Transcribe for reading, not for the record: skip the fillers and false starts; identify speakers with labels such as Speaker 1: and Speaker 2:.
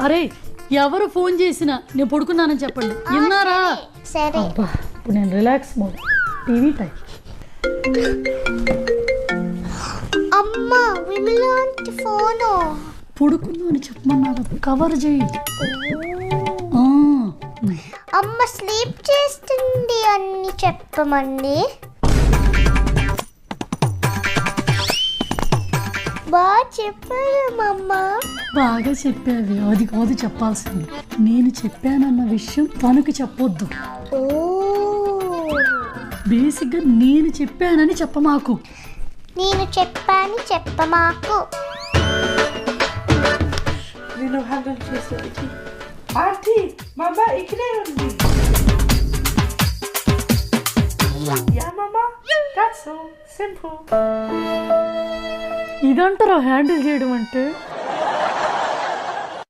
Speaker 1: అరే ఎవరు ఫోన్ చేసినా నేను పడుకున్నానని చెప్పండి, విన్నారా?
Speaker 2: సరే.
Speaker 1: ఇప్పుడు నేను రిలాక్స్ మోడ్, టీవీ టైం.
Speaker 2: అమ్మా విమలాంటి ఫోను.
Speaker 1: పడుకున్నాను చెప్పమన్నారు, కవర్ చేయి.
Speaker 2: అమ్మ స్లీప్ చేస్తుంది అని చెప్పమంది. బాగా చెప్పారమ్మ.
Speaker 1: బాగా చెప్పావి, అది కాదు చెప్పాల్సింది. నేను చెప్పానన్న విషయం తనకు చెప్పొద్దు. బేసిక్గా నేను చెప్పానని చెప్పమాకు.
Speaker 2: నేను చెప్పాను చెప్పమాకు.
Speaker 3: నేను హ్యాండిల్ చేసేది. ఆంటీ మమ్మ ఇక్కడే ఉంది. యా మమ్మ, దట్స్ సో సింపుల్.
Speaker 1: ఇదంటారా హ్యాండిల్ చేయడం అంటే?